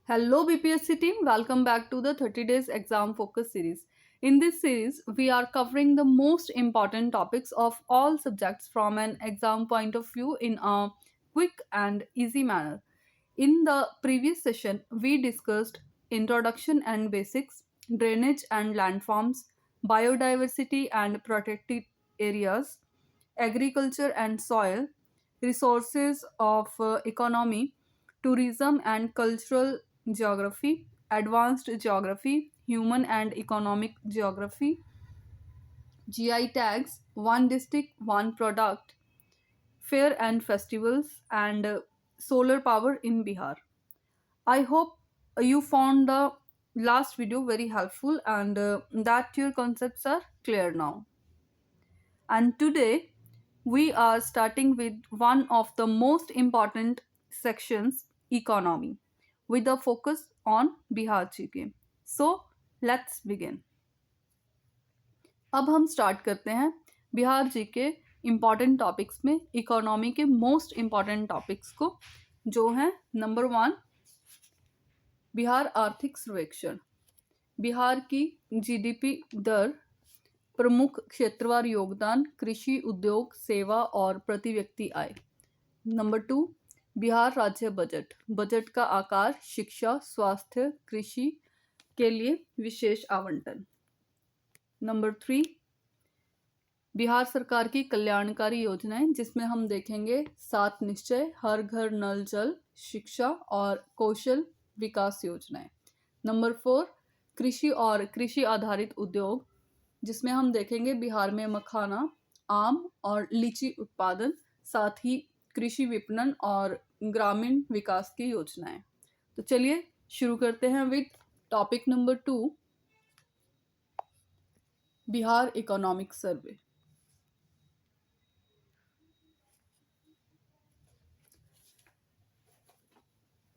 Hello BPSC team, welcome back to the 30 days exam focus series. In this series, we are covering the most important topics of all subjects from an exam point of view in a quick and easy manner. In the previous session, we discussed introduction and basics, drainage and landforms, biodiversity and protected areas, agriculture and soil, resources of economy, tourism and cultural geography, advanced geography, human and economic geography, GI tags, one district, one product, fair and festivals, and solar power in Bihar. I hope you found the last video very helpful and that your concepts are clear now. And today we are starting with one of the most important sections, economy, with a focus on Bihar GK. So let's begin. अब हम start करते हैं बिहार जी के important topics में economy के most important topics को, जो हैं नंबर 1 बिहार आर्थिक सर्वेक्षण। बिहार की जीडीपी दर, प्रमुख क्षेत्रवार योगदान, कृषि, उद्योग, सेवा और प्रति व्यक्ति आय। नंबर 2 बिहार राज्य बजट, बजट का आकार, शिक्षा, स्वास्थ्य, कृषि के लिए विशेष आवंटन। नंबर 3 बिहार सरकार की कल्याणकारी योजनाएं, जिसमें हम देखेंगे 7 निश्चय, हर घर नल जल, शिक्षा और कौशल विकास योजनाएं। नंबर 4 कृषि और कृषि आधारित उद्योग, जिसमें हम देखेंगे बिहार में मखाना, आम और लीची उत्पादन, साथ ही कृषि विपणन और ग्रामीण विकास की योजनाएं। तो चलिए शुरू करते हैं with topic number 2, Bihar economic survey.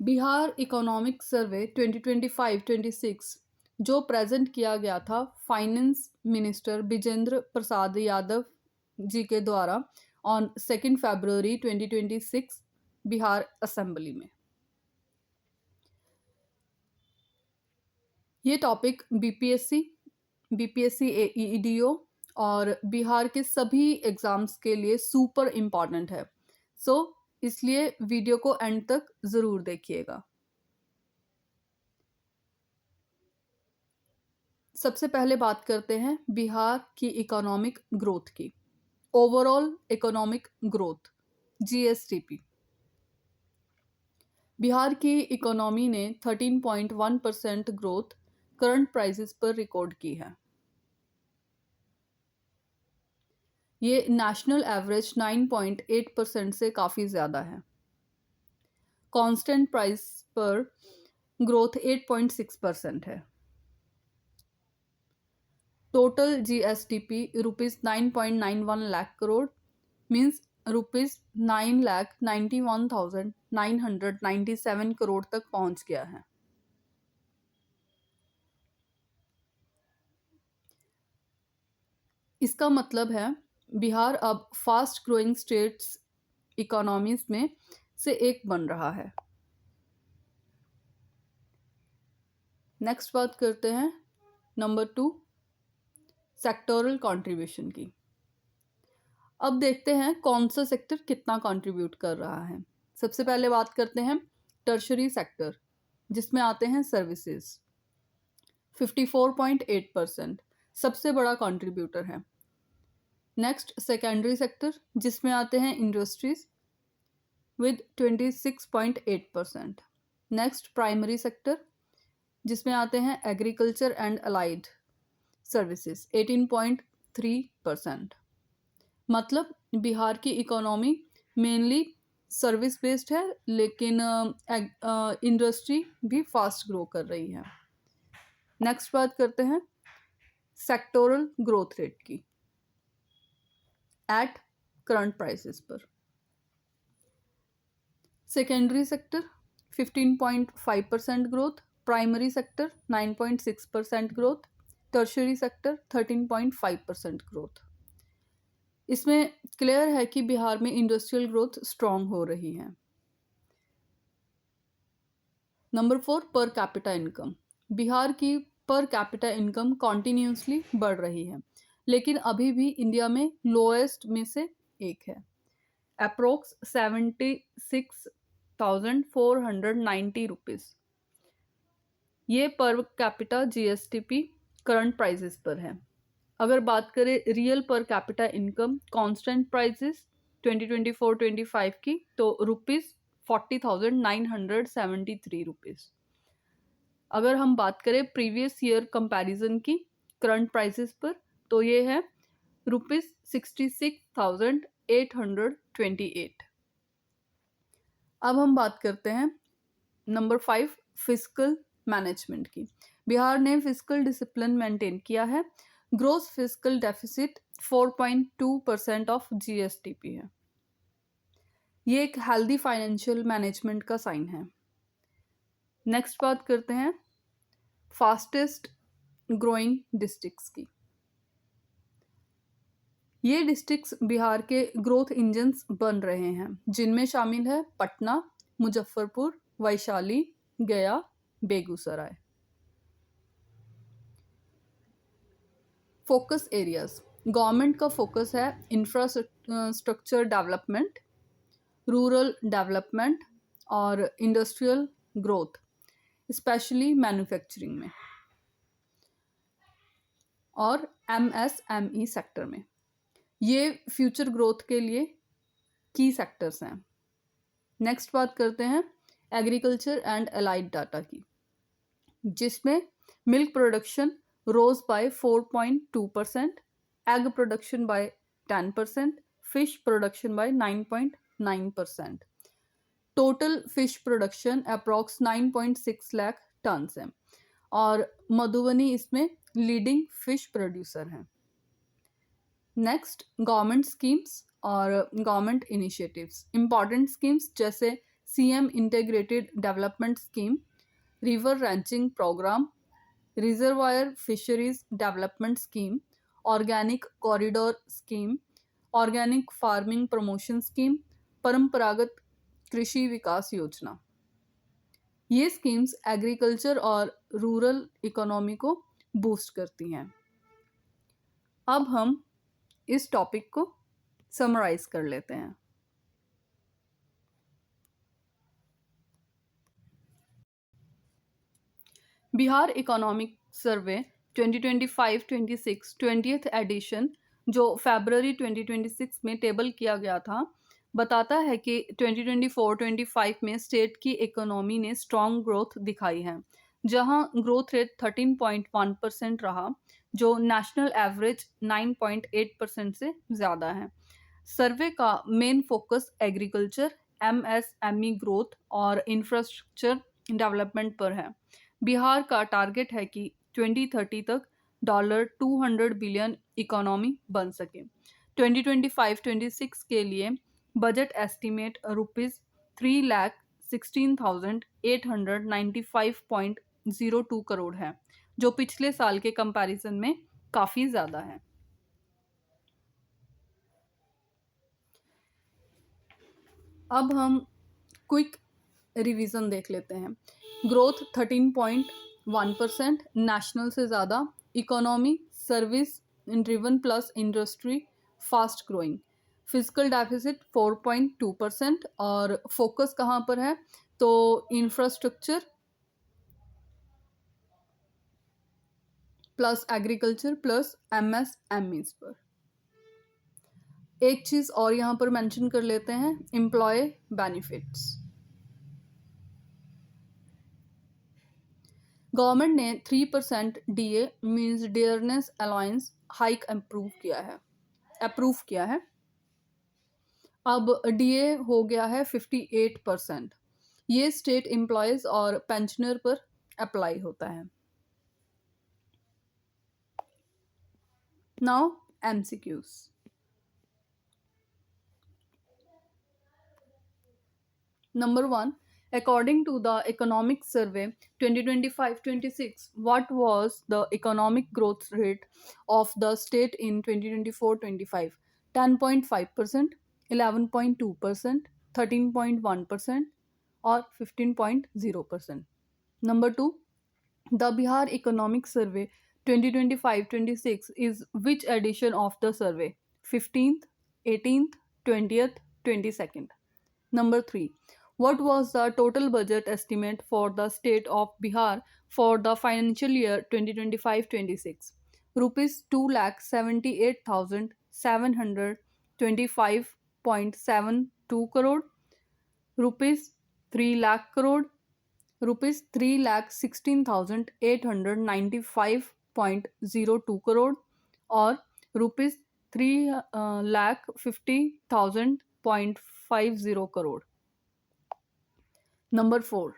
Bihar economic survey 2025-26 जो प्रेजेंट किया गया था फाइनेंस मिनिस्टर विजेंद्र प्रसाद यादव जी के द्वारा ऑन 2 फरवरी 2026 बिहार असेंबली में। ये टॉपिक बीपीएससी एईडीओ और बिहार के सभी एग्जाम्स के लिए सुपर इम्पॉर्टेंट है। सो इसलिए वीडियो को एंड तक ज़रूर देखिएगा। सबसे पहले बात करते हैं बिहार की इकोनॉमिक ग्रोथ की। Overall economic growth, GSDP. Bihar की इकोनॉमी ने 13.1% ग्रोथ करंट प्राइसेस पर रिकॉर्ड की है। ये नेशनल एवरेज 9.8% से काफ़ी ज़्यादा है। कांस्टेंट प्राइस पर ग्रोथ 8.6% है। Total GSTP ₹9.91 lakh crore means ₹9,91,997 crore तक पहुंच गया है। इसका मतलब है बिहार अब फास्ट ग्रोइंग स्टेट्स इकोनॉमीज में से एक बन रहा है। नेक्स्ट बात करते हैं नंबर 2 सेक्टोरल कंट्रीब्यूशन की। अब देखते हैं कौन सा सेक्टर कितना कंट्रीब्यूट कर रहा है। सबसे पहले बात करते हैं टर्शरी सेक्टर, जिसमें आते हैं सर्विसेज। 54.8% सबसे बड़ा कंट्रीब्यूटर है। नेक्स्ट सेकेंडरी सेक्टर, जिसमें आते हैं industries with 26.8%। Next primary sector, जिसमें आते हैं एग्रीकल्चर एंड अलाइड सर्विसेज 18.3%। मतलब बिहार की इकोनॉमी मेनली सर्विस बेस्ड है, लेकिन इंडस्ट्री भी फास्ट ग्रो कर रही है। नेक्स्ट बात करते हैं सेक्टोरल ग्रोथ रेट की एट करंट प्राइसेस पर। Secondary sector 15.5% growth, primary sector 9.6% growth, tertiary sector 13.5% growth. इसमें क्लियर है कि बिहार में इंडस्ट्रियल ग्रोथ स्ट्रॉन्ग हो रही है। Number 4, per capita income. Bihar की पर कैपिटा इनकम कॉन्टिन्यूसली बढ़ रही है, लेकिन अभी भी इंडिया में लोएस्ट में से एक है। Approx 76,490 rupees. ये per capita GSTP current prices पर है। अगर बात करें real per capita income constant prices 2024-25 की, तो ₹40,973। अगर हम बात करें प्रीवियस ईयर कंपैरिजन की करंट प्राइसेस पर, तो ये है ₹66,828। अब हम बात करते हैं नंबर 5, फिस्कल मैनेजमेंट की। बिहार ने फिस्कल डिसिप्लिन मेंटेन किया है। Gross fiscal deficit 4.2% of GSTP है। ये एक हेल्दी फाइनेंशियल मैनेजमेंट का साइन है। नेक्स्ट बात करते हैं फास्टेस्ट ग्रोइंग डिस्ट्रिक्ट्स की। ये डिस्ट्रिक्ट्स बिहार के ग्रोथ इंजन्स बन रहे हैं, जिनमें शामिल है Patna, Muzaffarpur, Vaishali, Gaya, Begusarai. Focus areas. Government का फोकस है इंफ्रास्ट्रक्चर डेवलपमेंट, रूरल डेवलपमेंट और इंडस्ट्रियल ग्रोथ, स्पेशली मैन्युफैक्चरिंग में और एमएसएमई सेक्टर में। ये फ्यूचर ग्रोथ के लिए की सेक्टर्स हैं। नेक्स्ट बात करते हैं एग्रीकल्चर एंड एलाइड डाटा की, जिसमें milk production rose by 4.2%, egg production by 10%, fish production by 9.9%। Total fish production approx 9.6 lakh ton है और मधुबनी इसमें लीडिंग फिश प्रोड्यूसर हैं। नेक्स्ट गवर्नमेंट स्कीम्स और गवर्नमेंट इनिशिएटिव्स। इम्पॉर्टेंट स्कीम्स जैसे CM integrated development scheme, river ranching program, reservoir fisheries development scheme, organic corridor scheme, organic farming promotion scheme, Paramparagat Krishi Vikas Yojana. ये schemes agriculture और rural economy को boost करती हैं। अब हम इस टॉपिक को समराइज कर लेते हैं। Bihar economic survey 2025-26 20th addition, जो फरवरी 2026 में टेबल किया गया था, बताता है कि 2024-25 में स्टेट की इकोनॉमी ने स्ट्रॉन्ग ग्रोथ दिखाई है, जहां ग्रोथ रेट 13.1% रहा, जो नेशनल एवरेज 9.8% से ज़्यादा है। सर्वे का main focus agriculture, MSME growth और इंफ्रास्ट्रक्चर डेवलपमेंट पर है। बिहार का टारगेट है कि 2030 तक $200 बिलियन इकोनॉमी बन सके। 2025-26 के लिए बजट एस्टिमेट ₹3,16,895.02 करोड़ है, जो पिछले साल के कंपैरिजन में काफ़ी ज़्यादा है। अब हम क्विक रिवीजन देख लेते हैं। ग्रोथ 13.1%, नेशनल से ज़्यादा। Economy service driven plus industry fast growing. Physical deficit 4.2% और फोकस कहाँ पर है, तो infrastructure plus agriculture plus MSMEs पर। एक चीज़ और यहाँ पर मेंशन कर लेते हैं, एम्प्लॉय बेनिफिट्स। गवर्नमेंट ने 3% DA means dearness allowance hike approve किया है। अब डीए हो गया है 58%। ये स्टेट एम्प्लॉयज और पेंशनर पर अप्लाई होता है। Now MCQs. Number 1, according to the Economic Survey 2025-26, what was the economic growth rate of the state in 2024-25? 10.5%, 11.2%, 13.1%, or 15.0%? Number 2, the Bihar Economic Survey 2025-26 is which edition of the survey? 15th, 18th, 20th, 22nd. Number 3, what was the total budget estimate for the state of Bihar for the financial year 2025-26? Rupees 2,78,725.72 crore, rupees 3 lakh crore, rupees 3,16,895.02 crore, or rupees 3 lakh 50,000.50 crore. Number 4,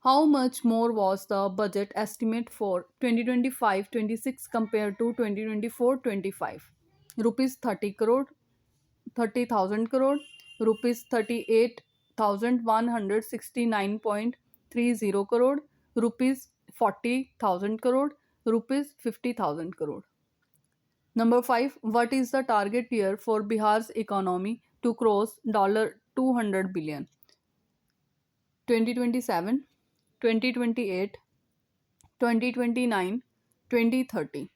how much more was the budget estimate for 2025-26 compared to 2024-25? Rupees 30 crore, 30,000 crore, rupees 38,169.30 crore, rupees 40,000 crore, rupees 50,000 crore. Number 5, what is the target year for Bihar's economy to cross $200 billion? 2027, 2028, 2029, 2030.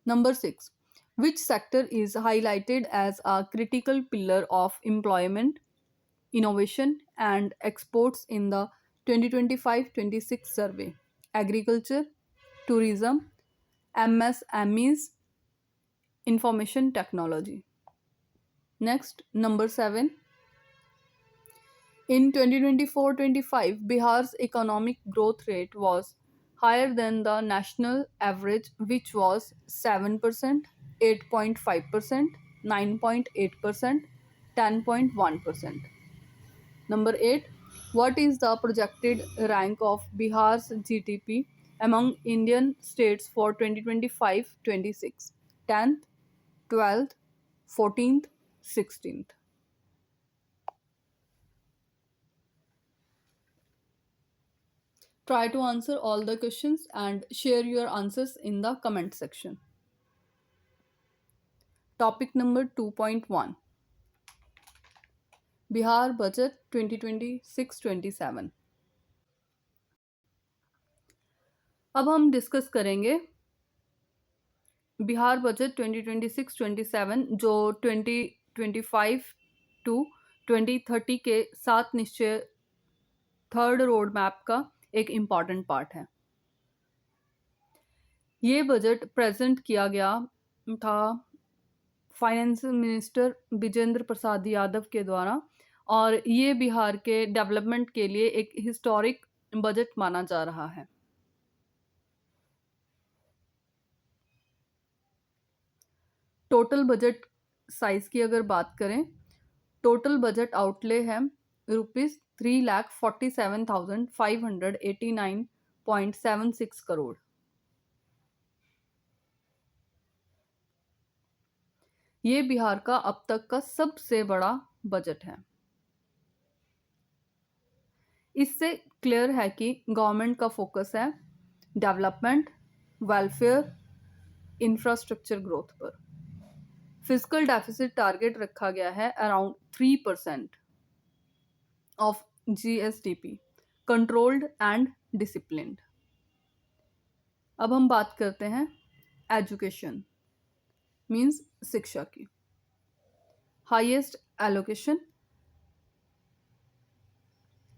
Number 6, which sector is highlighted as a critical pillar of employment, innovation, and exports in the 2025-26 survey? Agriculture, tourism, MSMEs, information technology. Next, number 7. In 2024-25, Bihar's economic growth rate was higher than the national average, which was 7%, 8.5%, 9.8%, 10.1%. Number 8. What is the projected rank of Bihar's GDP among Indian states for 2025-26? 10th, 12th, 14th, 16th. Try to answer all the questions and share your answers in the comment section. Topic number 2.1, Bihar Budget 2026-27. अब हम discuss करेंगे Bihar budget 2026-27 जो 2025 to 2030 के साथ निश्चय third road map का एक important part है। ये बजट प्रेजेंट किया गया था फाइनेंस मिनिस्टर विजेंद्र प्रसाद यादव के द्वारा और ये बिहार के डेवलपमेंट के लिए एक हिस्टोरिक बजट माना जा रहा है। टोटल बजट साइज की अगर बात करें, टोटल बजट आउटले है ₹3,47,589.76 करोड़। ये बिहार का अब तक का सबसे बड़ा बजट है। इससे क्लियर है कि गवर्नमेंट का फोकस है डेवलपमेंट, वेलफेयर, इंफ्रास्ट्रक्चर ग्रोथ पर। फिजिकल डेफिसिट टारगेट रखा गया है around 3% of GSDP, controlled and disciplined. अब हम बात करते हैं एजुकेशन मींस शिक्षा की। हाईएस्ट एलोकेशन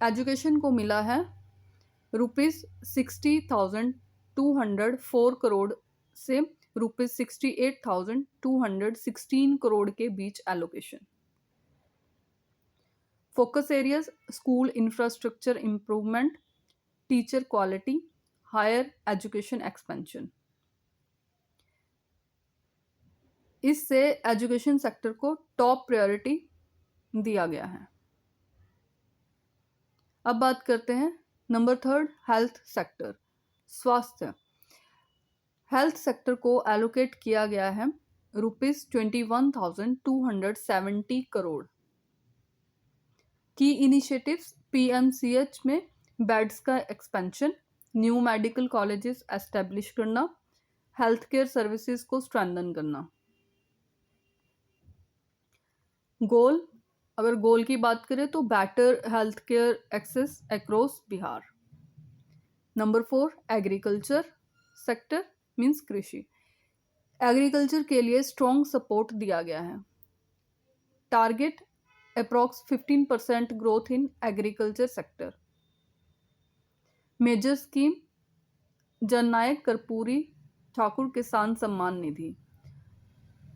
एजुकेशन को मिला है ₹60,204 करोड़ से ₹68,216 करोड़ के बीच allocation. Focus areas school infrastructure improvement, teacher quality, higher education expansion. इससे एजुकेशन सेक्टर को टॉप प्रायोरिटी दिया गया है। अब बात करते हैं नंबर 3, हेल्थ सेक्टर, स्वास्थ्य। हेल्थ सेक्टर को एलोकेट किया गया है ₹21,270 करोड़। की इनिशिएटिव्स PMCH में बेड्स का expansion, new medical colleges establish करना, हेल्थ केयर सर्विसेज को स्ट्रेंथन करना। गोल अगर गोल की बात करें तो better health care access across Bihar. Number 4, agriculture sector means कृषि। एग्रीकल्चर के लिए स्ट्रॉन्ग सपोर्ट दिया गया है। Target approx 15% growth in agriculture sector. Major scheme Jannayak Karpoori Thakur Kisan Samman निधि।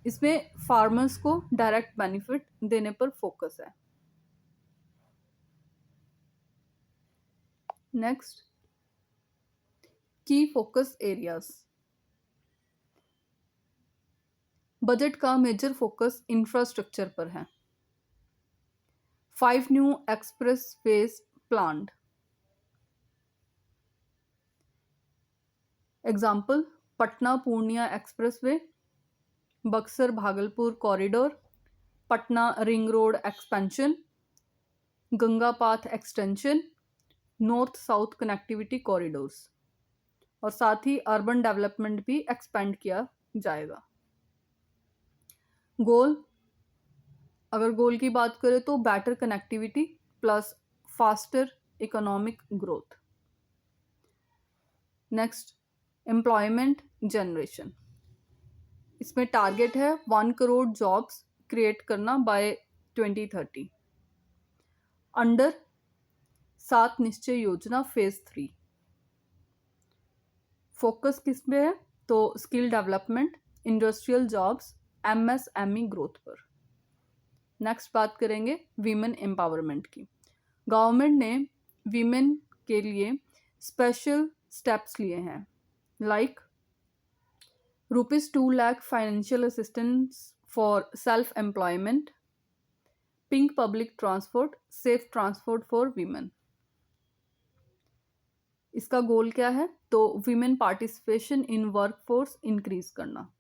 इसमें फार्मर्स को डायरेक्ट बेनिफिट देने पर फोकस है। Next, key focus areas. Budget का मेजर फोकस इंफ्रास्ट्रक्चर पर है। 5 new expressways planned. Example, Patna Purnia expressway, Buxar Bhagalpur corridor, Patna ring road expansion, Ganga path extension, north south connectivity corridors. और साथ ही अर्बन डेवलपमेंट भी एक्सपेंड किया जाएगा। गोल, अगर गोल की बात करें तो better connectivity plus faster economic growth. Next, employment generation. इसमें टारगेट है 1 करोड़ जॉब्स क्रिएट करना बाय 2030 अंडर 7 निश्चय योजना फेज 3। फोकस किस पे है तो skill development, industrial jobs, MSME growth पर। नेक्स्ट बात करेंगे वीमेन एम्पावरमेंट की। गवर्नमेंट ने वीमेन के लिए स्पेशल स्टेप्स लिए हैं, like ₹2 lakh financial assistance for self employment, pink public transport, safe transport for women. इसका गोल क्या है तो women participation in workforce increase करना।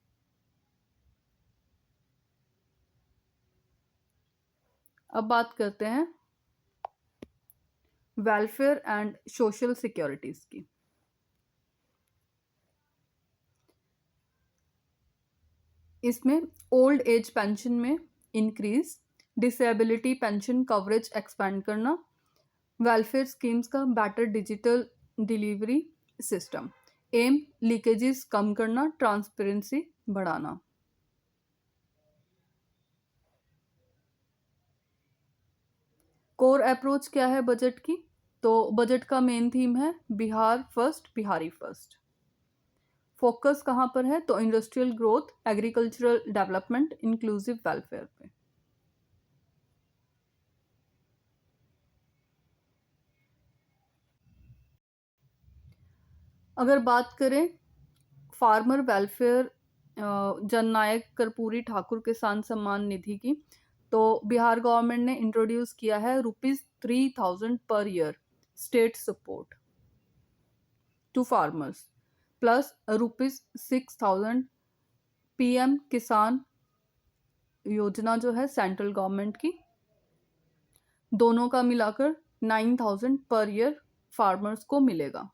अब बात करते हैं वेलफेयर एंड सोशल सिक्योरिटीज की। इसमें ओल्ड एज पेंशन में increase, disability pension coverage expand करना, वेलफेयर स्कीम्स का better digital delivery system, aim leakages कम करना, ट्रांसपेरेंसी बढ़ाना। कोर अप्रोच क्या है बजट की तो बजट का मेन थीम है Bihar first, Bihari first. Focus कहाँ पर है तो industrial growth, agricultural development, inclusive welfare पे। अगर बात करें फार्मर वेलफेयर जननायक कर्पूरी ठाकुर किसान सम्मान निधि की तो बिहार गवर्नमेंट ने इंट्रोड्यूस किया है ₹3000 per year state support to farmers plus ₹6000 PM Kisan योजना जो है सेंट्रल गवर्नमेंट की, दोनों का मिलाकर 9000 पर ईयर फार्मर्स को मिलेगा।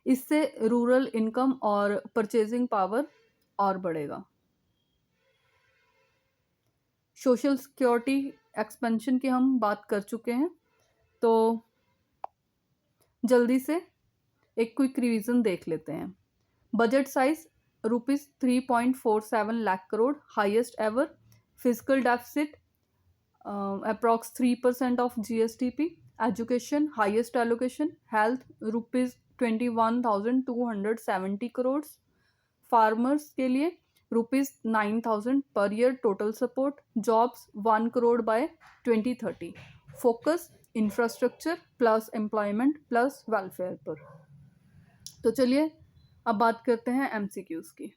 इससे रूरल इनकम और परचेजिंग पावर और बढ़ेगा। सोशल सिक्योरिटी एक्सपेंशन की हम बात कर चुके हैं, तो जल्दी से एक क्विक रिवीजन देख लेते हैं। Budget size ₹3.47 lakh crore, highest ever. Physical deficit approx 3% of GSTP। Education highest allocation. Health ₹21,270 crore. Farmers के लिए ₹9,000 per year total support. Jobs 1 crore by 2030। Focus infrastructure plus employment plus welfare पर। तो चलिए अब बात करते हैं MCQs की।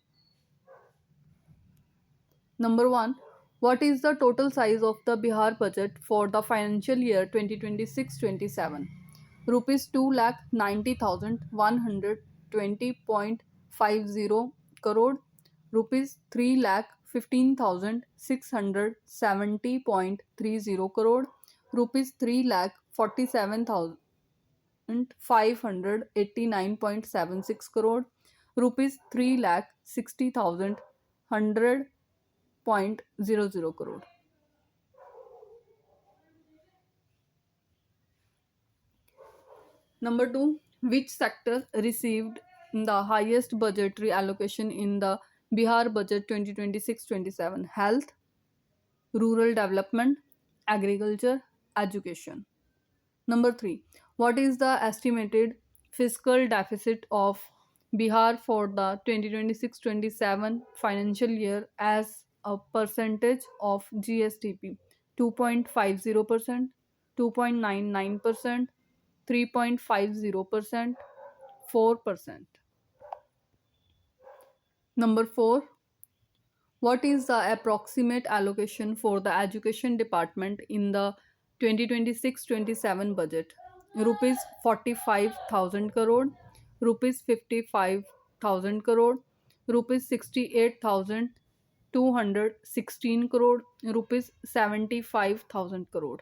Number 1, what is the total size of the Bihar budget for the financial year 2026-27? ₹2,90,120.50 crore, ₹3,15,670.30 crore, ₹3,47,589.76 crore, ₹3,60,100.00 crore। Number two, which sector received the highest budgetary allocation in the Bihar budget 2026-27? Health, rural development, agriculture, education. Number three, what is the estimated fiscal deficit of Bihar for the 2026-27 financial year as a percentage of GSTP? 2.50%, 2.99%, 3.50%, 4%. Number 4, what is the approximate allocation for the education department in the 2026-27 budget? Rupees 45,000 crore, rupees 55,000 crore, rupees 68,216 crore, rupees 75,000 crore.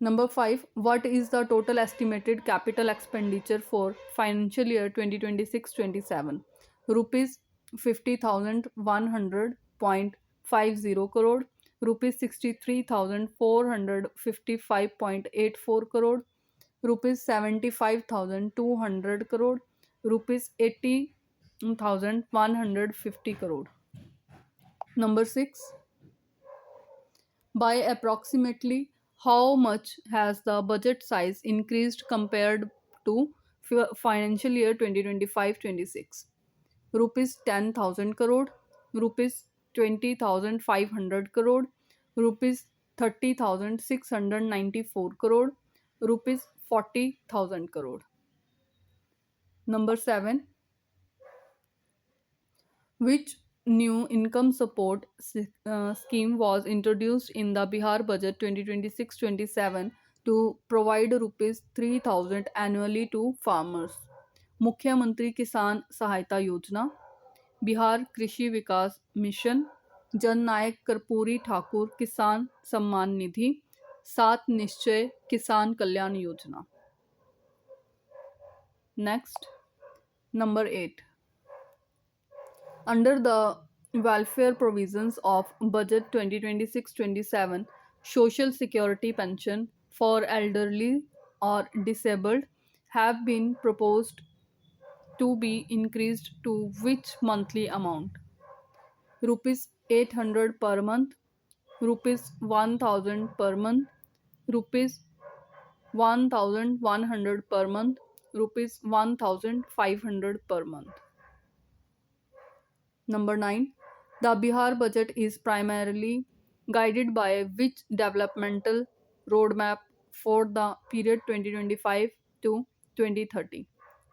Number 5, what is the total estimated capital expenditure for financial year 2026-27? Rupees 50,100.50 crore, rupees 63,455.84 crore, rupees 75,200 crore, rupees 80,150 crore. Number 6, by approximately how much has the budget size increased compared to financial year 2025-26? Rupees 10,000 crore, rupees 20,500 crore, rupees 30,694 crore, rupees 40,000 crore. Number 7, which new income support scheme was introduced in the Bihar budget 2026-27 to provide rupees 3,000 annually to farmers? मुख्यमंत्री किसान सहायता योजना, बिहार कृषि विकास mission, Jan Nayak Karpoori Thakur Kisan Samman निधि, सात निश्चय किसान Kalyan Yojana. Next, number 8. Under the welfare provisions of Budget 2026-27, Social Security pension for elderly or disabled have been proposed to be increased to which monthly amount? Rupees 800 per month, rupees 1000 per month, rupees 1100 per month, rupees 1500 per month. Number 9. The Bihar budget is primarily guided by which developmental roadmap for the period 2025 to 2030?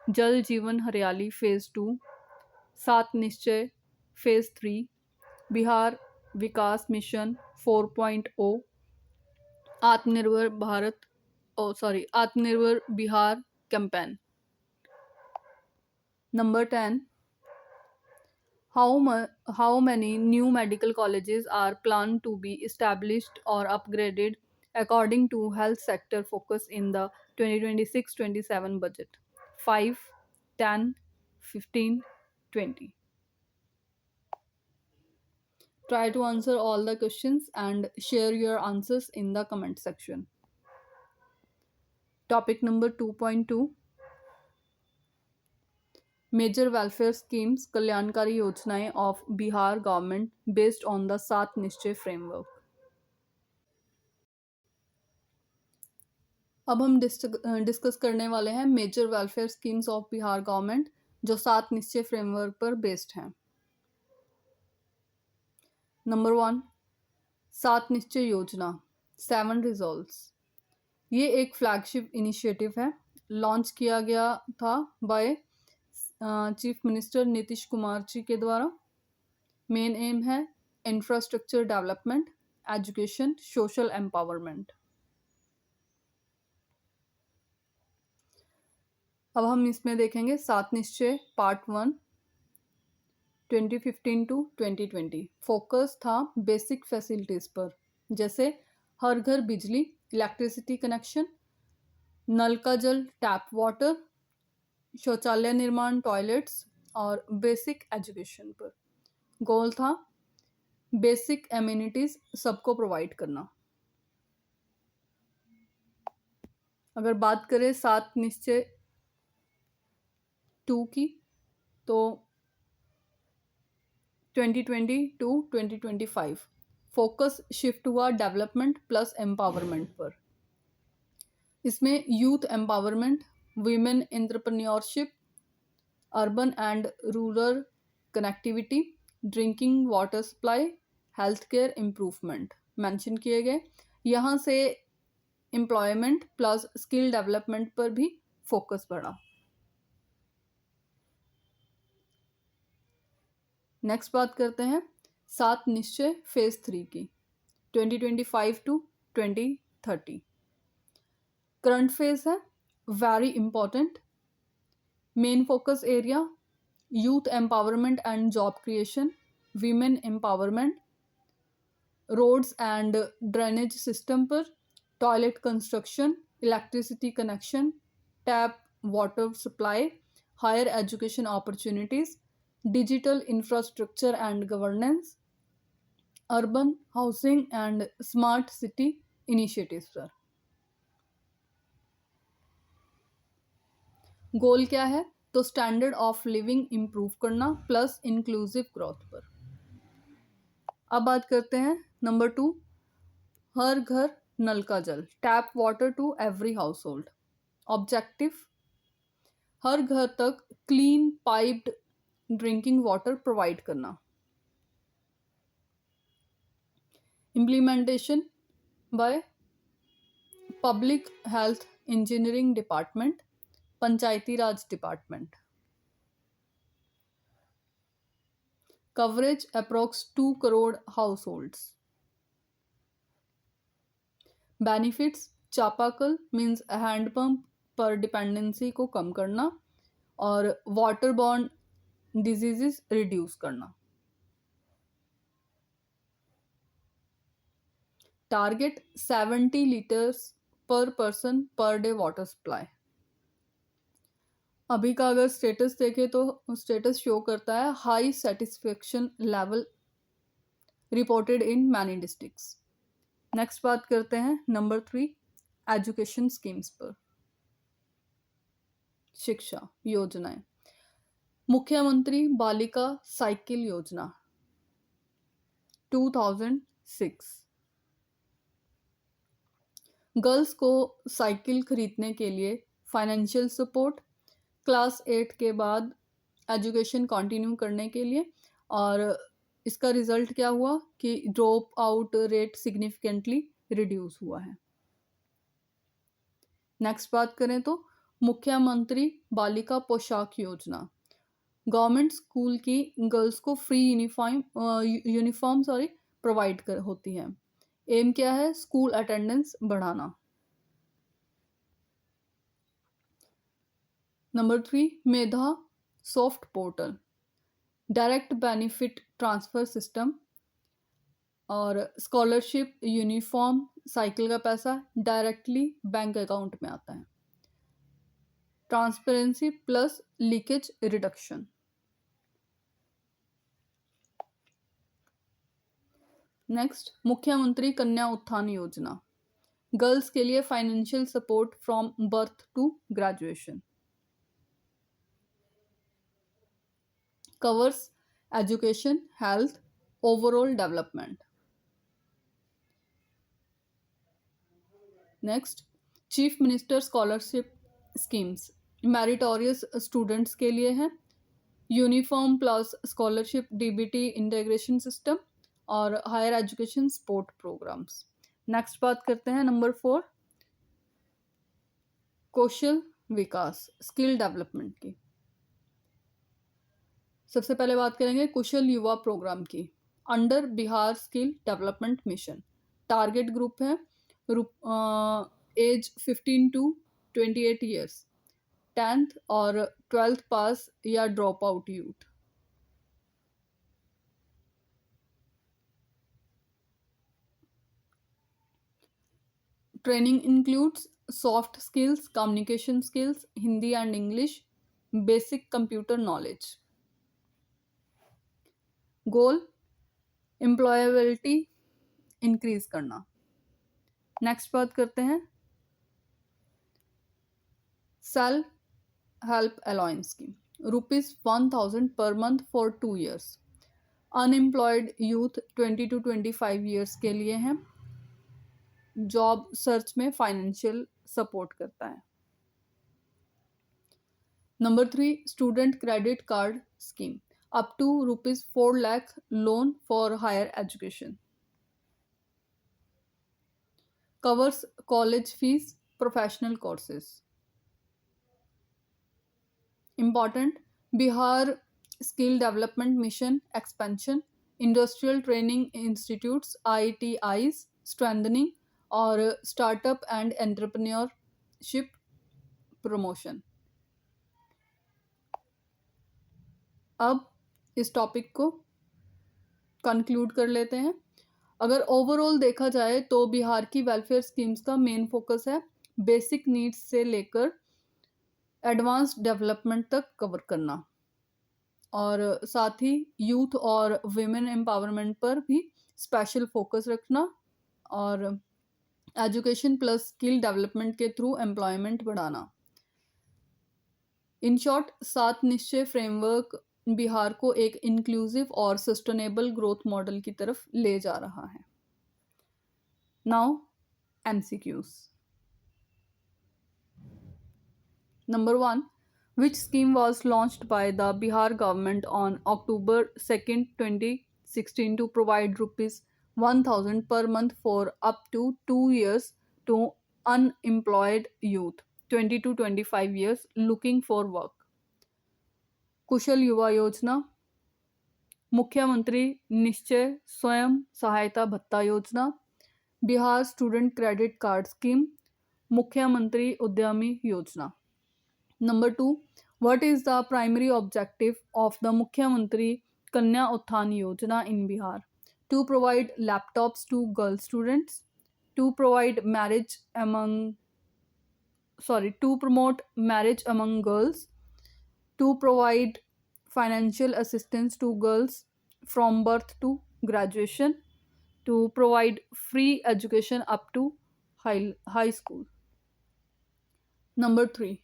Jal Jeevan Haryali Phase 2, Sat Nishchay Phase 3, Bihar Vikas Mission 4.0, Atmanirbhar Atmanirbhar Bihar campaign. Number 10. How many new medical colleges are planned to be established or upgraded according to health sector focus in the 2026-27 budget? 5, 10, 15, 20. Try to answer all the questions and share your answers in the comment section. Topic number 2.2, Major welfare schemes Kalyankari Yojanaएं of Bihar government based on the Sat Nishchay framework. अब हम discuss करने वाले हैं major welfare schemes of Bihar government जो सात निश्चय framework पर based हैं. नंबर 1, सात निश्चय योजना 7 रिजॉल्व्स. ये एक फ्लैगशिप इनिशिएटिव है, लॉन्च किया गया था by chief minister Nitish Kumar ji के द्वारा. मेन एम है infrastructure development, education, social empowerment. अब हम इसमें देखेंगे Saat Nischay part 1 2015 to 2020. Focus था बेसिक फैसिलिटीज़ पर, जैसे हर घर बिजली, इलेक्ट्रिसिटी कनेक्शन, नल का जल टैप वाटर, शौचालय निर्माण टॉयलेट्स और बेसिक एजुकेशन पर. गोल था बेसिक एम्यूनिटीज़ सबको प्रोवाइड करना. अगर बात करें 7 निश्चय 2 की, तो 2020 टू 2025 फोकस शिफ्ट हुआ डेवलपमेंट प्लस एम्पावरमेंट पर। इसमें youth empowerment, women entrepreneurship, urban and rural connectivity, drinking water supply, health care improvement mention किए गए। यहाँ से एम्प्लॉयमेंट प्लस स्किल डेवलपमेंट पर भी फोकस बढ़ा। नेक्स्ट बात करते हैं 7 निश्चय फेज 3 की, 2025 टू 2030। करंट फेज है, very important. Main focus area youth empowerment and job creation, women empowerment, roads and drainage system पर, toilet construction, electricity connection, tap water supply, higher education opportunities, digital infrastructure and governance, urban housing and smart city initiatives पर। Goal क्या है? तो standard of living improve करना plus inclusive growth पर। अब बात करते हैं नंबर 2, हर घर नल का जल, tap water to every household. Objective, हर घर तक clean piped drinking water provide करना। Implementation by public health engineering department, panchayati raj department. Coverage approx 2 crore household. Benefits, चापाकल मीन्स हैंडपंप पर डिपेंडेंसी को कम करना और वाटर बॉर्न डिजीजेस रिड्यूस करना। Target 70 litres per person per day water supply. अभी का अगर स्टेटस देखें तो स्टेटस शो करता है high satisfaction level reported in many districts. Next बात करते हैं नंबर 3, एजुकेशन स्कीम्स पर। शिक्षा योजनाएं, मुख्यमंत्री बालिका साइकिल योजना 2006, गर्ल्स को साइकिल खरीदने के लिए फाइनेंशियल सपोर्ट, क्लास 8 के बाद एजुकेशन कंटिन्यू करने के लिए। और इसका रिजल्ट क्या हुआ कि drop out rate significantly reduce हुआ है। नेक्स्ट बात करें तो मुख्यमंत्री बालिका पोशाक योजना, गवर्नमेंट स्कूल की गर्ल्स को फ्री यूनिफॉर्म प्रोवाइड कर होती है। एम क्या है? स्कूल अटेंडेंस बढ़ाना। Number 3, Medha soft portal, direct benefit transfer system और स्कॉलरशिप, यूनिफॉर्म, साइकिल का पैसा डायरेक्टली बैंक अकाउंट में आता है। Transparency plus leakage reduction. Next, मुख्यमंत्री कन्या उत्थान योजना, गर्ल्स के लिए financial support from birth to graduation. Covers education, health, overall development. Next, chief minister scholarship schemes, meritorious students के लिए है। Uniform plus scholarship, DBT integration system और higher education support programmes. Next बात करते हैं नंबर 4, कौशल विकास, स्किल डेवलपमेंट की। सबसे पहले बात करेंगे कुशल युवा प्रोग्राम की, under Bihar skill development mission. Target group है एज 15 टू 28 ईयर्स, 10th और 12th पास या drop out youth. Training includes soft skills, communication skills, Hindi and English, basic computer knowledge. Goal, employability increase करना। नेक्स्ट बात करते हैं self help allowance scheme ₹1000 per month for 2 years. Unemployed youth 20 to 25 years के लिए है. Job search में financial support करता है. Number 3, student credit card scheme up to ₹4 lakh loan for higher education. Covers college fees, professional courses. Important: Bihar Skill Development Mission expansion, industrial training institutes ITIs strengthening और startup and entrepreneurship promotion. अब इस topic को conclude कर लेते हैं. अगर overall देखा जाए तो बिहार की वेलफेयर स्कीम्स का मेन फोकस है बेसिक नीड्स से लेकर एडवांस डेवलपमेंट तक कवर करना, और साथ ही यूथ और विमेन एम्पावरमेंट पर भी स्पेशल फोकस रखना, और एजुकेशन प्लस स्किल डेवलपमेंट के थ्रू एम्प्लॉयमेंट बढ़ाना. इन शॉर्ट, 7 निश्चय फ्रेमवर्क बिहार को एक इंक्लूसिव और सस्टेनेबल ग्रोथ मॉडल की तरफ ले जा रहा है. Now MCQs. Number 1. Which scheme was launched by the Bihar government on October 2nd, 2016 to provide ₹1,000 per month for up to 2 years to unemployed youth 20 to 25 years looking for work? कुशल युवा योजना, मुख्यमंत्री निश्चय स्वयं सहायता भत्ता योजना, Bihar student credit card scheme, मुख्यमंत्री उद्यमी योजना. Number 2. What is the primary objective of the Mukhyamantri Kanya Uthan Yojana in Bihar? To provide laptops to girl students, to provide to promote marriage among girls, to provide financial assistance to girls from birth to graduation, to provide free education up to high school. Number 3.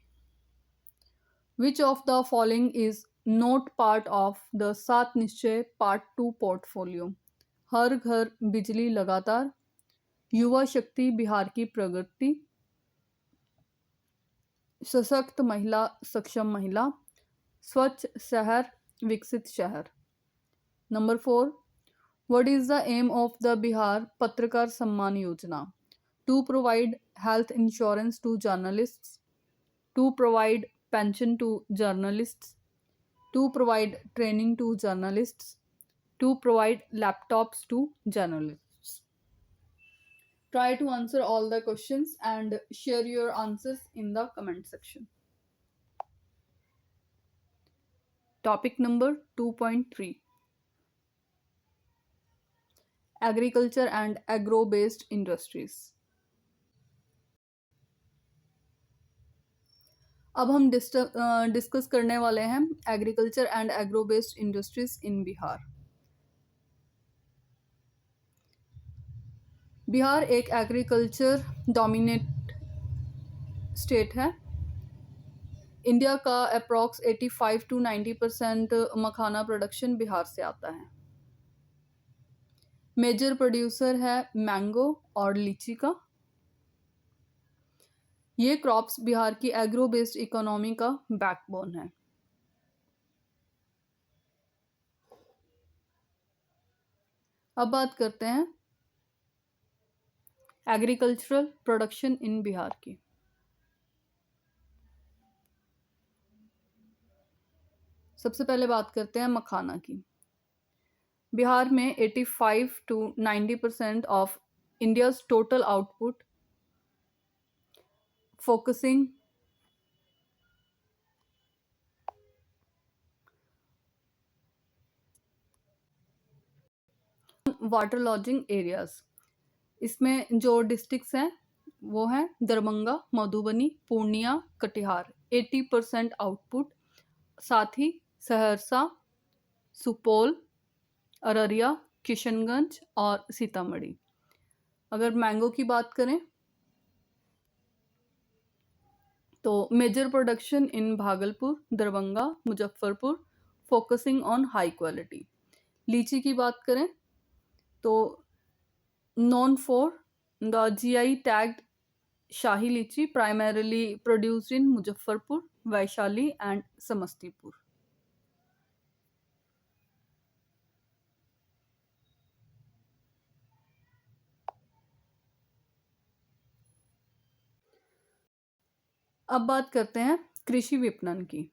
Which of the following is not part of the 7 निश्चय part 2 portfolio? हर घर बिजली लगातार, युवा शक्ति बिहार की प्रगति, सशक्त महिला सक्षम महिला, स्वच्छ शहर विकसित शहर. Number 4. What is the aim of the Bihar पत्रकार Samman Yojana? To provide health insurance to journalists, to provide pension to journalists, to provide training to journalists, to provide laptops to journalists. Try to answer all the questions and share your answers in the comment section. Topic number 2.3. Agriculture and agro-based industries. अब हम discuss करने वाले हैं agriculture and agro based industries इन बिहार. बिहार एक agriculture dominate state है. India का approx 85 to 90% makhana production Bihar से आता है. मेजर प्रोड्यूसर है मैंगो और लीची का. ये क्रॉप्स बिहार की एग्रो बेस्ड इकोनॉमी का बैकबोन है. अब बात करते हैं एग्रीकल्चरल प्रोडक्शन इन बिहार की. सबसे पहले बात करते हैं मखाना की. बिहार में 85 to 90% of India's total output focusing water lodging areas. इसमें जो डिस्ट्रिक्ट्स हैं वो हैं दरभंगा, मधुबनी, पूर्णिया, कटिहार. 80% आउटपुट. साथ ही सहरसा, सुपौल, अररिया, किशनगंज और सीतामढ़ी. अगर मैंगो की बात करें तो major production in Bhagalpur, Darbhanga, Muzaffarpur, focusing on high quality. लीची की बात करें तो known for the GI tagged Shahi Lychee, primarily produced in Muzaffarpur, Vaishali and Samastipur. अब बात करते हैं कृषि विपणन की।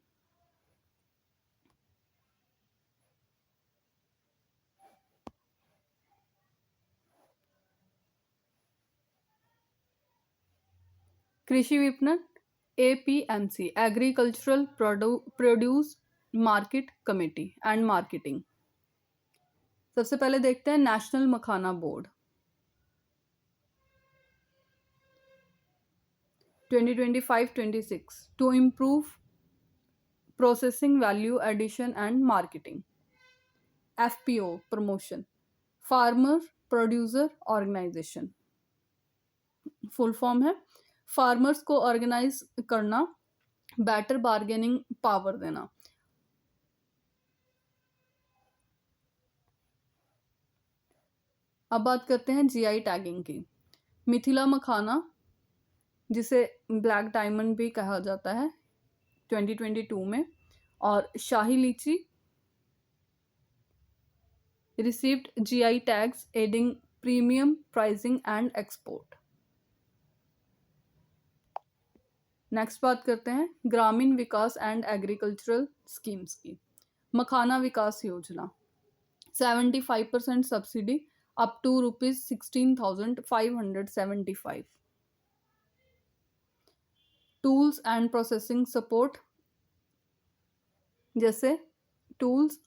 कृषि विपणन APMC, agricultural produce market committee and marketing. सबसे पहले देखते हैं national makhana board 2025-26 to improve processing value addition and marketing. FPO promotion, farmer producer organisation. Full form है फार्मर्स को ऑर्गेनाइज करना, बेटर बार्गेनिंग पावर देना। अब बात करते हैं GI टैगिंग की। मिथिला मखाना, जिसे ब्लैक डायमंड भी कहा जाता है, 2022 में, और शाही लीची received GI tags aiding premium pricing and export। Next बात करते हैं ग्रामीण विकास एंड एग्रीकल्चरल स्कीम्स की। मखाना विकास योजना 75% subsidy up to ₹16,575। Tools and processing support, जैसे टूल्स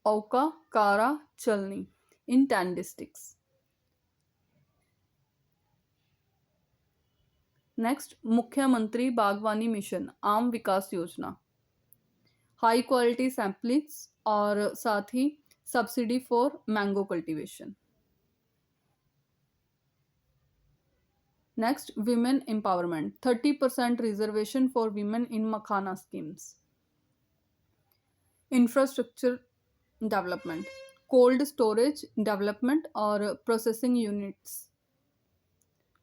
औका, कारा, चलनी इन 10 डिस्ट्रिक्ट्स। नेक्स्ट मुख्यमंत्री बागवानी मिशन आम विकास योजना, हाई क्वालिटी सैम्पलिंग्स और साथ ही subsidy for mango cultivation. Next women empowerment, 30% reservation for women in makhana schemes. Infrastructure development, cold storage development और processing units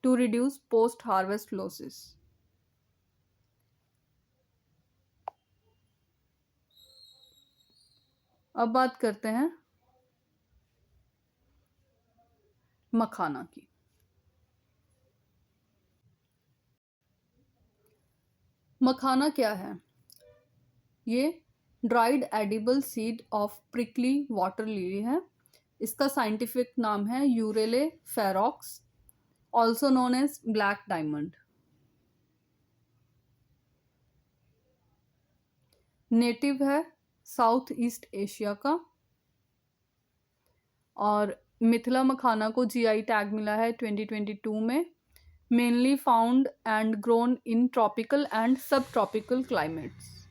to reduce post harvest losses. अब बात करते हैं मखाना की। मखाना क्या है? ये dried edible seed of prickly water lily है। इसका साइंटिफिक नाम है euryale ferox, also known as black diamond. Native है साउथ ईस्ट एशिया का, और मिथिला मखाना को GI टैग मिला है 2022 में। Mainly found and grown in tropical and सब ट्रॉपिकल क्लाइमेट्स।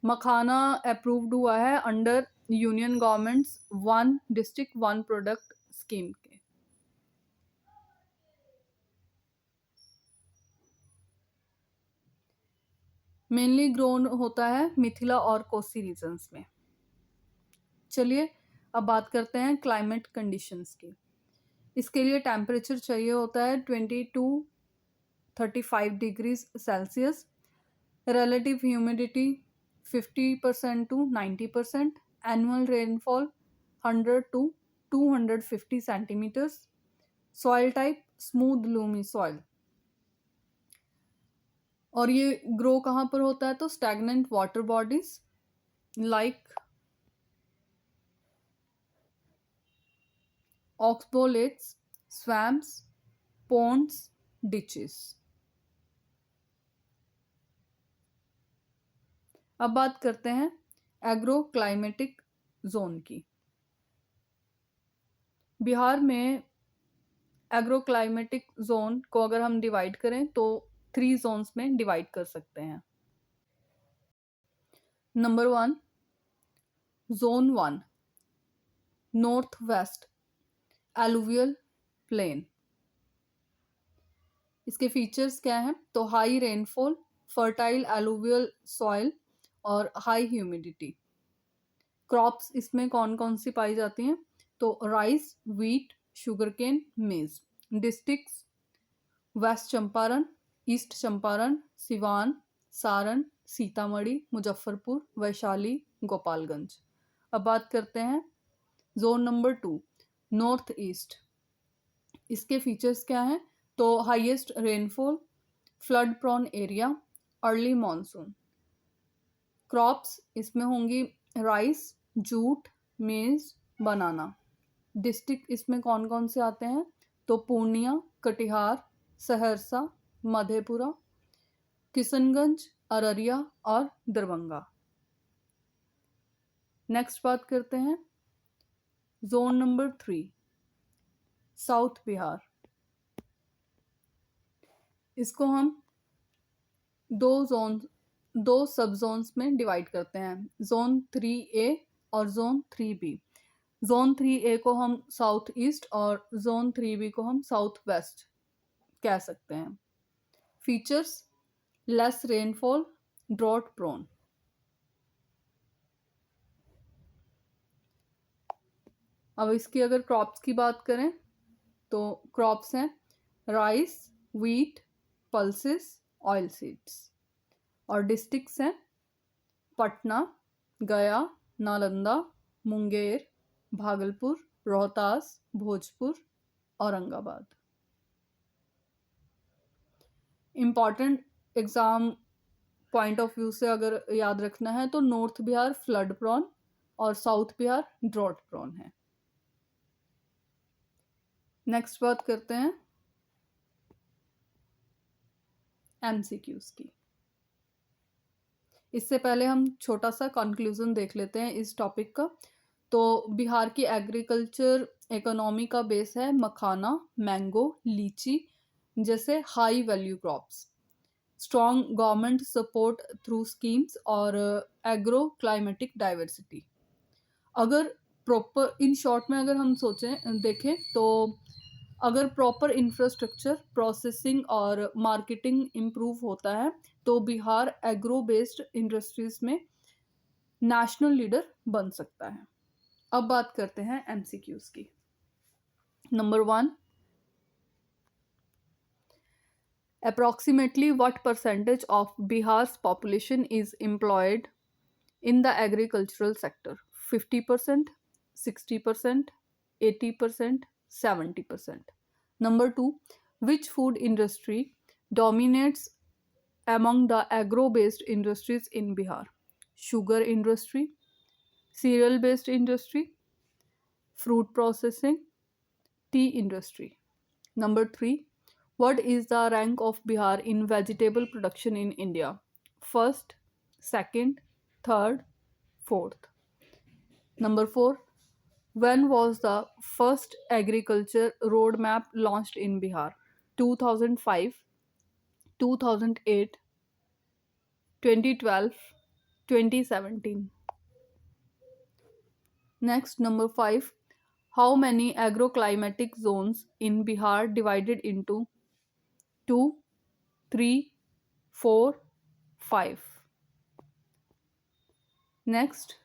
मखाना अप्रूव्ड हुआ है under union governments one district one product scheme के। मेनली ग्रोन होता है मिथिला और कोसी रीजन्स में। चलिए अब बात करते हैं क्लाइमेट कंडीशंस की। इसके लिए टेम्परेचर चाहिए होता है 22-35 degrees Celsius, relative humidity 50% to 90%, annual rainfall 100 to 250 centimetres, soil type smooth loamy soil. और ये ग्रो कहाँ पर होता है? तो stagnant water bodies like oxbow lakes, swamps, ponds, ditches। अब बात करते हैं एग्रो क्लाइमेटिक जोन की। बिहार में एग्रो क्लाइमेटिक जोन को अगर हम डिवाइड करें तो 3 जोन्स में डिवाइड कर सकते हैं। Number 1, zone 1 north west alluvial plain. इसके फीचर्स क्या हैं? तो high rainfall, fertile alluvial soil और हाई ह्यूमिडिटी। क्रॉप्स इसमें कौन कौन सी पाई जाती हैं? तो rice, wheat, sugarcane, maize. Districts west Champaran, east Champaran, Siwan, Saran, Sitamarhi, Muzaffarpur, Vaishali, Gopalganj. अब बात करते हैं जोन नंबर 2, नॉर्थ ईस्ट। इसके फीचर्स क्या हैं? तो highest rainfall, flood prone area, early monsoon. Crops इसमें होंगी राइस, जूट, मेज, बनाना। डिस्ट्रिक्ट इसमें कौन कौन से आते हैं? तो पूर्णिया, कटिहार, सहरसा, मधेपुरा, किशनगंज, अररिया और दरभंगा। नेक्स्ट बात करते हैं जोन नंबर 3, साउथ बिहार। इसको हम दो सब जोन्स में डिवाइड करते हैं, जोन 3A और जोन 3B। जोन 3A को हम साउथ ईस्ट और जोन 3B को हम साउथ वेस्ट कह सकते हैं। Features less rainfall, drought prone. अब इसकी अगर क्रॉप्स की बात करें तो क्रॉप्स हैं rice, wheat, pulses, oil seeds. और डिस्ट्रिक्ट्स हैं पटना, गया, Nalanda, Munger, Bhagalpur, Rohtas, Bhojpur, Aurangabad. Important exam point of view से अगर याद रखना है तो नॉर्थ बिहार फ्लड प्रोन और साउथ बिहार ड्रॉट प्रोन है। नेक्स्ट बात करते हैं एमसीक्यूज की। इससे पहले हम छोटा सा कंक्लूजन देख लेते हैं इस टॉपिक का। तो बिहार की एग्रीकल्चर इकोनॉमी का बेस है मखाना, मैंगो, लीची जैसे high value crops. Strong government support through schemes और एग्रो क्लाइमेटिक डाइवर्सिटी। अगर प्रॉपर इन शॉर्ट में अगर हम सोचें देखें तो अगर प्रॉपर इंफ्रास्ट्रक्चर, प्रोसेसिंग और मार्केटिंग इम्प्रूव होता है तो बिहार एग्रो बेस्ड इंडस्ट्रीज में नेशनल लीडर बन सकता है। अब बात करते हैं एमसीक्यूज की। Number 1, approximately what percentage of Bihar's population is employed in the agricultural sector? 50%, 60%, 80%, 70%. Number 2, which food industry dominates among the agro-based industries in Bihar? Sugar industry, cereal-based industry, fruit processing, tea industry. Number 3, what is the rank of Bihar in vegetable production in India? First, second, third, fourth. Number 4, when was the first agriculture roadmap launched in Bihar? 2005, 2008, 2012, 2017. Next, number 5, how many agroclimatic zones in Bihar divided into 2, 3, 4, 5. Next,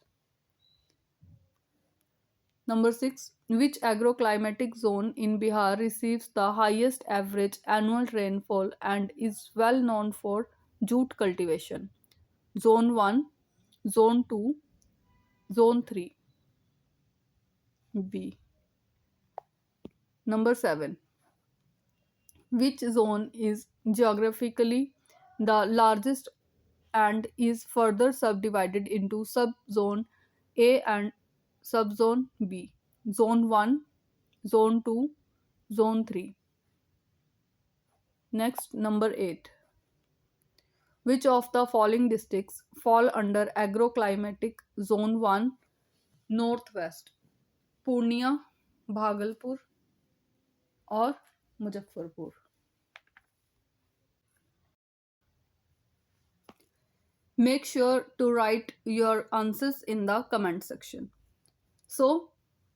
number 6, which agroclimatic zone in Bihar receives the highest average annual rainfall and is well known for jute cultivation? Zone 1, Zone 2, Zone 3. B. Number 7, which zone is geographically the largest and is further subdivided into subzone A and subzone B? Zone 1, Zone 2, Zone 3. Next, number 8. Which of the following districts fall under agroclimatic zone 1 northwest? Purnia, Bhagalpur और Muzaffarpur. Make sure to write your answers in the comment section. So,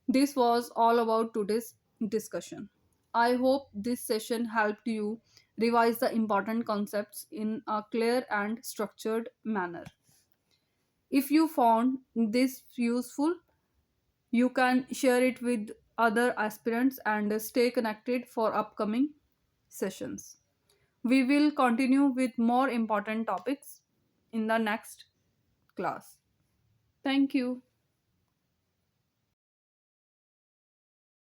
this was all about today's discussion. I hope this session helped you revise the important concepts in a clear and structured manner. If you found this useful, you can share it with other aspirants and stay connected for upcoming sessions. We will continue with more important topics in the next class. Thank you.